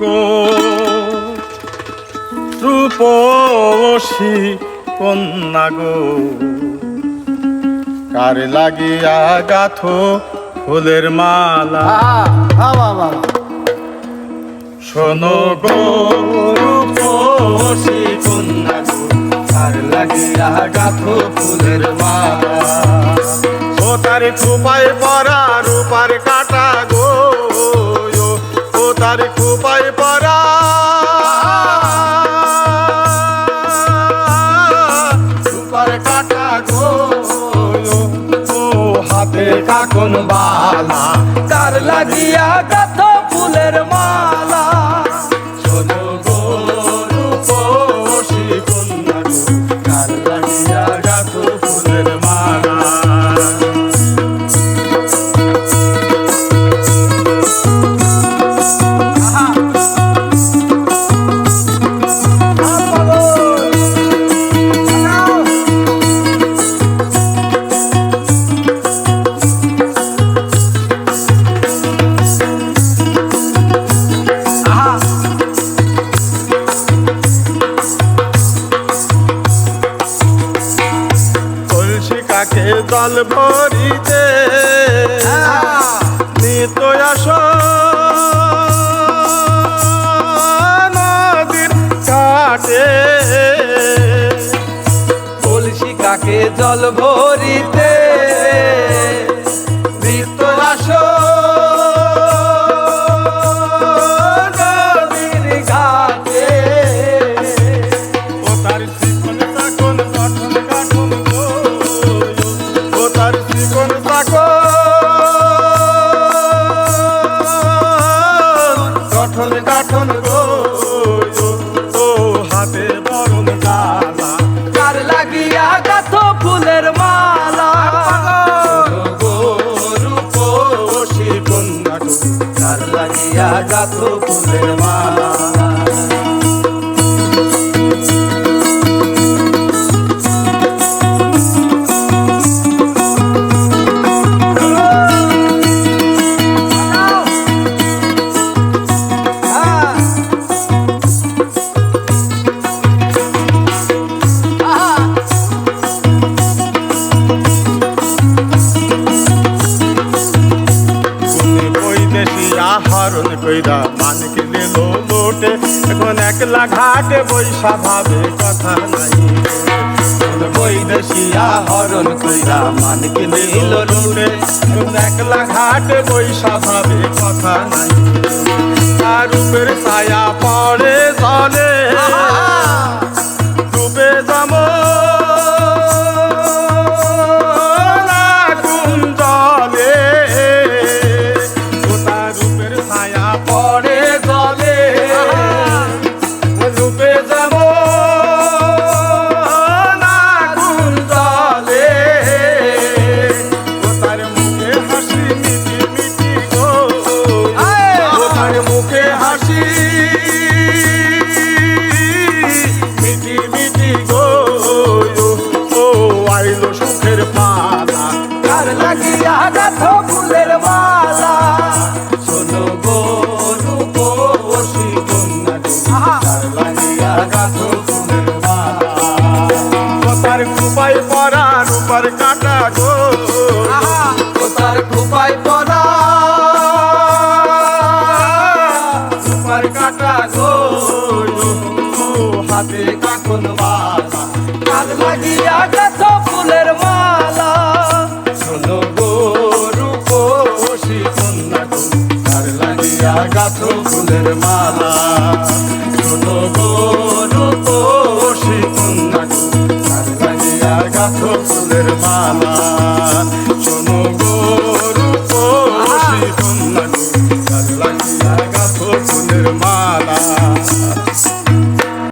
গো রূপসী কন্যা গো, কার লাগিয়া গাথো ফুলের মালা। শোনো গো রূপসী কন্যা গো, কার লাগিয়া গাথো ফুলের মালা। ও তার খোপায় পরা রূপার কাটা গো, ও তার খোপায় পরা রূপার কাটা গো, ও হাতে কাকন বালা, কার লাগিয়া গাথো ফুলের মালা। শোনো গো রূপসী কন্যা গো, কার লাগিয়া গাথো ফুলের মালা। কাকে জল ভরিতে নিত আস নদীর কাটে, কলসি কাকে জল ভরিতে নিত আস নদীর ঘাটে। ও তার চিকন চাকন গঠন কাঠন গো, ও তার চিকন চাকন গঠন কাঠন গো, ও হাতে বরণ ডালা, কার লাগিয়া গাথো ফুলের মালা। গো রূপসী কন্যা গো, কার লাগিয়া গাথো ফুলের মালা। হরণ কইরা মানকে নিল লোটে, এখন একলা ঘাটে বৈশা ভাবে কথা নাই। বৈদেশিয়া হরণ কইরা মানকে নিল লোটে, এখন একলা ঘাটে বৈশা ভাবে কথা নাই। তার রূপের ছায়া পড়ে জলে, ডুবে যাম কোন জলে, ও তার রূপের ছায়া পড়ে জলে, ডুবে যাম কোন জলে। ও তার মুখে হাসি মিটি মিটি গো, ও তার মুখে হাসি মিটি মিটি গো, ও আইলো সুখের পালা, কার লাগিয়া গাথো ফুলের মালা। শোনো গো রূপসী কন্যা গো, কার লাগিয়া গাথো ফুলের মালা। ও তার খোপায় পরা রূপার কাটা গো, ও তার খোপায় পরা রূপার কাটা গো, ও হাতে কাকন বালা, কার লাগিয়া গাথো ফুলের মালা। শোনো গো রূপসী কন্যা গো, কার লাগিয়া গাথো ফুলের মালা।